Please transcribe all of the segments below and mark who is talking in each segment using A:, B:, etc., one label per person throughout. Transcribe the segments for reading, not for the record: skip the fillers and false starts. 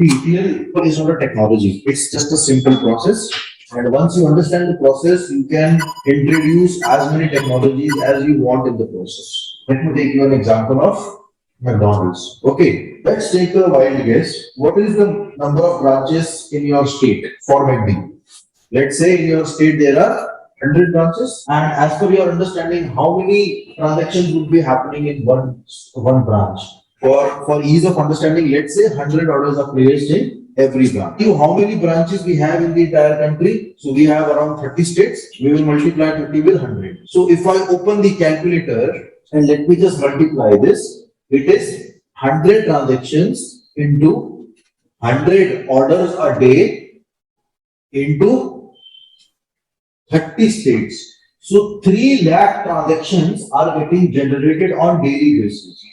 A: ETL is not a technology. It's just a simple process. And once you understand the process, you can introduce as many technologies as you want in the process. Let me take you an example of McDonald's. Okay, let's take a wild guess. What is the number of branches in your state for McD? Let's say in your state there are 100 branches, and as per your understanding, how many transactions would be happening in one branch? For ease of understanding, let's say 100 orders are placed in every branch. You how many branches we have in the entire country? So we have around 30 states. We will multiply 30 with 100. So if I open the calculator and let me just multiply this, it is 100 transactions into 100 orders a day into 30 states. So 3 lakh transactions are getting generated on daily basis.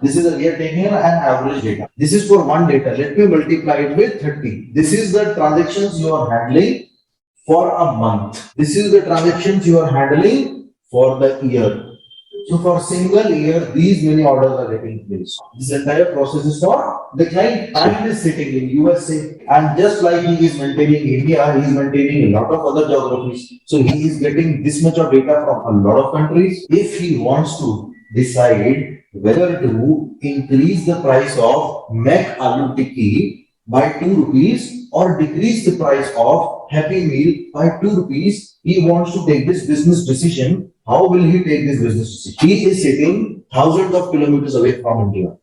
A: This is we are taking an average data. This is for one data. Let me multiply it with 30. This is the transactions you are handling for a month. This is the transactions you are handling for the year. So for single year, these many orders are getting placed. This entire process is for the client and is sitting in USA, and just like he is maintaining India, he is maintaining a lot of other geographies. So he is getting this much of data from a lot of countries. If he wants to decide whether to increase the price of Mac Aloo Tikki by 2 rupees or decrease the price of Happy Meal by 2 rupees, he wants to take this business decision. How will he take this business decision? He is sitting thousands of kilometers away from India,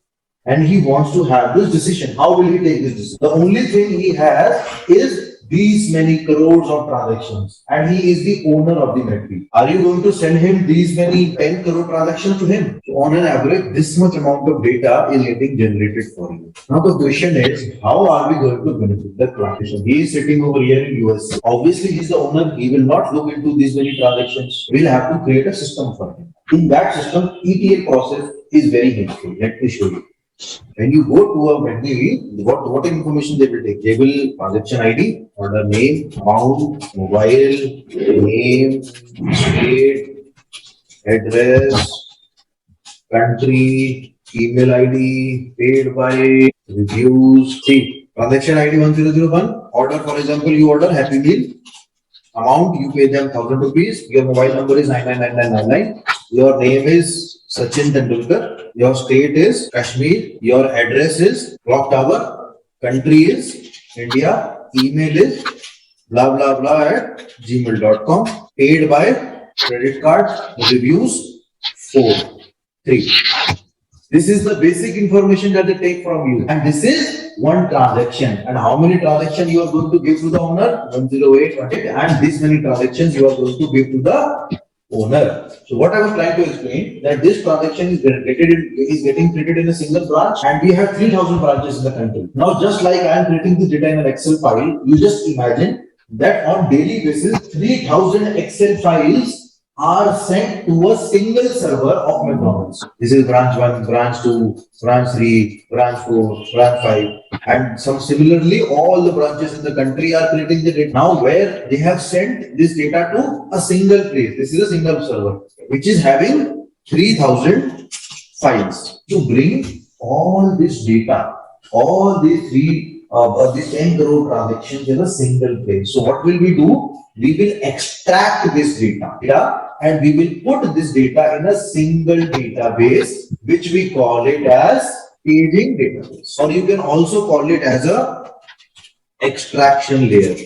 A: and he wants to have this decision. How will he take this decision? The only thing he has is these many crores of transactions, and he is the owner of the McD. Are you going to send him these many 10 crore transactions to him? So on an average, this much amount of data is getting generated for you. Now the question is, how are we going to benefit the transaction? He is sitting over here in US. Obviously, he is the owner. He will not look into these many transactions. We'll have to create a system for him. In that system, ETL process is very helpful. Let me show you. When you go to a McD, what information they will take? They will transaction ID, order name, amount, mobile, name, state, address, country, email ID, paid by, reviews. See, transaction ID 1001, order, for example, you order Happy Meal, amount, you pay them 1000 rupees, your mobile number is 999999, your name is Sachin Tendulkar, your state is Kashmir, your address is Clock Tower, country is India, email is blah blah blah at gmail.com, paid by credit card, reviews 3. This is the basic information that they take from you, and this is one transaction. And how many transactions you are going to give to the owner? 108, and this many transactions you are going to give to the owner. So what I was trying to explain, that this transaction is getting treated in a single branch, and we have 3000 branches in the country. Now, just like I am creating this data in an Excel file, you just imagine that on daily basis, 3000 Excel files are sent to a single server of McDonald's. This is branch 1, branch 2, branch 3, branch 4, branch 5, and some similarly, all the branches in the country are creating the data. Now, where they have sent this data to a single place, this is a single server, which is having 3000 files. To bring all this data, all these these 10 crore transactions in a single place. So what will we do? We will extract this data and we will put this data in a single database, which we call it as staging database, or you can also call it as a extraction layer,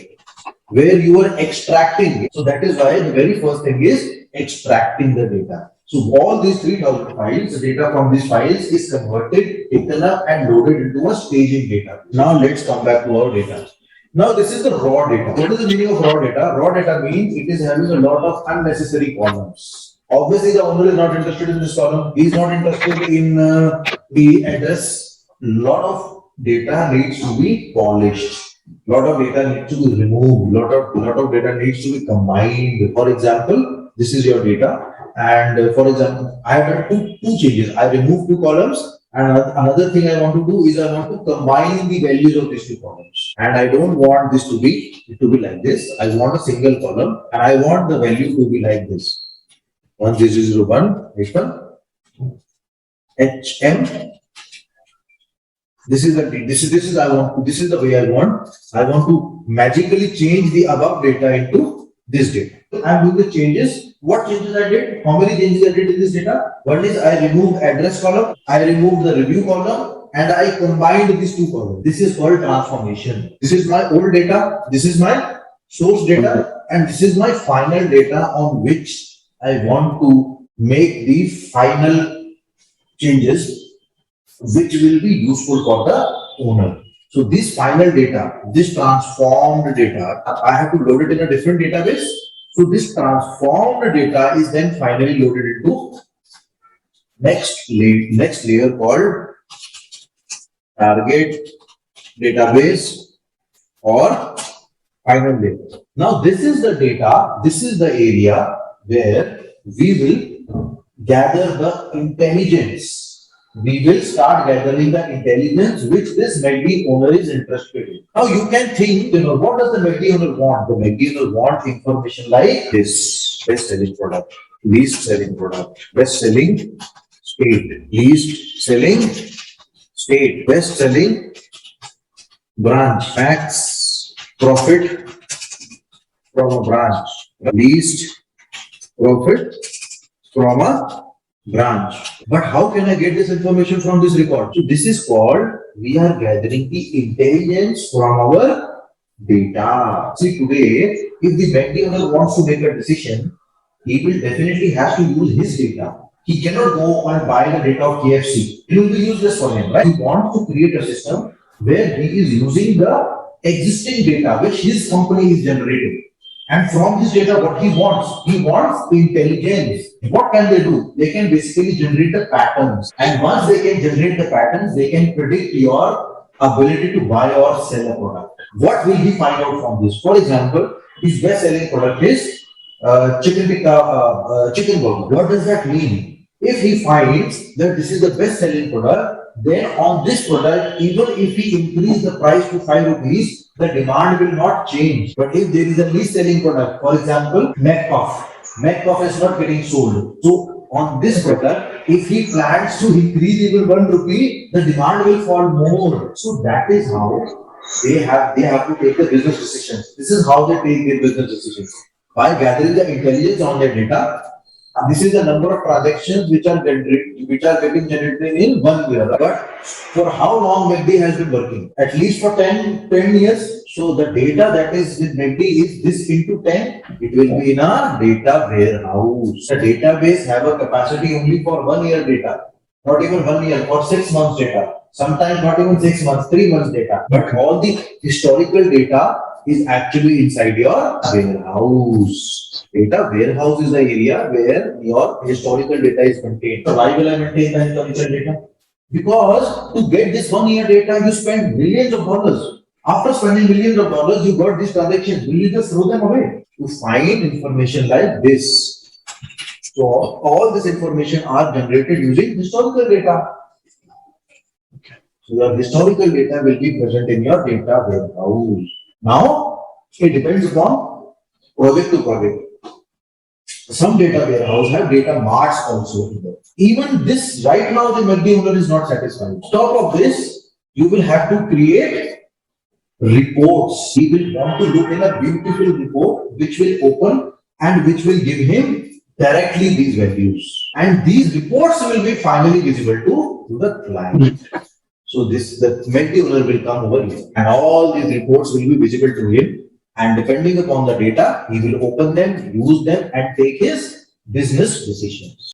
A: where you are extracting it. So that is why the very first thing is extracting the data. So all these 3000 files, the data from these files is converted, taken up and loaded into a staging data. Now let's come back to our data. Now this is the raw data. What is the meaning of raw data? Raw data means it is having a lot of unnecessary columns. Obviously, the owner is not interested in this column. He is not interested in the address. Lot of data needs to be polished. Lot of data needs to be removed. Lot of data needs to be combined. For example, this is your data. And for example, I have done two changes. I removed 2 columns. And another thing I want to do is I want to combine the values of these 2 columns. And I don't want this to be like this. I want a single column and I want the value to be like this. 1001 HM This is I want. This is the way I want. I want to magically change the above data into this data. I'm doing the changes. What changes I did? How many changes I did in this data? One is I removed address column, I removed the review column, and I combined these two columns. This is called transformation. This is my old data. This is my source data, and this is my final data on which I want to make the final changes which will be useful for the owner. So this final data, this transformed data, I have to load it in a different database. So this transformed data is then finally loaded into next layer called target database or final layer. Now this is the data, this is the area where we will gather the intelligence. We will start gathering the intelligence which this MACD owner is interested in. Now you can think, what does the MACD owner want? The MACD owner wants information like this: best selling product, least selling product, best selling state, least selling state, best selling branch, max profit from a branch, least profit from a branch. But how can I get this information from this record? So this is called, we are gathering the intelligence from our data. See, today, if the bank owner wants to make a decision, he will definitely have to use his data. He cannot go and buy the data of KFC. It will be useless for him, right? He wants to create a system where he is using the existing data which his company is generating. And from this data, what he wants intelligence. What can they do? They can basically generate the patterns. And once they can generate the patterns, they can predict your ability to buy or sell a product. What will he find out from this? For example, his best selling product is chicken burger. What does that mean? If he finds that this is the best selling product, then on this product, even if he increase the price to 5 rupees, the demand will not change. But if there is a least selling product, for example, McPuff is not getting sold. So on this product, if he plans to increase even 1 rupee, the demand will fall more. So that is how they have to take the business decisions. This is how they take their business decisions. By gathering the intelligence on their data, this is the number of transactions which are getting generated in 1 year. But for how long MACD has been working? At least for 10 years. So the data that is with MACD is this into 10. It will be in a data warehouse. The database have a capacity only for 1 year data. Not even 1 year, for 6 months data. Sometimes not even 6 months, 3 months data. But all the historical data is actually inside your warehouse. Data warehouse is the area where your historical data is contained. So why will I maintain the historical data? Because to get this 1 year data, you spend millions of dollars. After spending millions of dollars, you got these transactions. Will you just throw them away? To find information like this. So all this information are generated using historical data. So your historical data will be present in your data warehouse. Now, it depends upon project to project. Some data warehouse have data marts also in there. Even this, right now, the MACD owner is not satisfied. On top of this, you will have to create reports. He will want to look in a beautiful report which will open and which will give him directly these values. And these reports will be finally visible to the client. So the MACD owner will come over here and all these reports will be visible to him. And depending upon the data, he will open them, use them, and take his business decisions.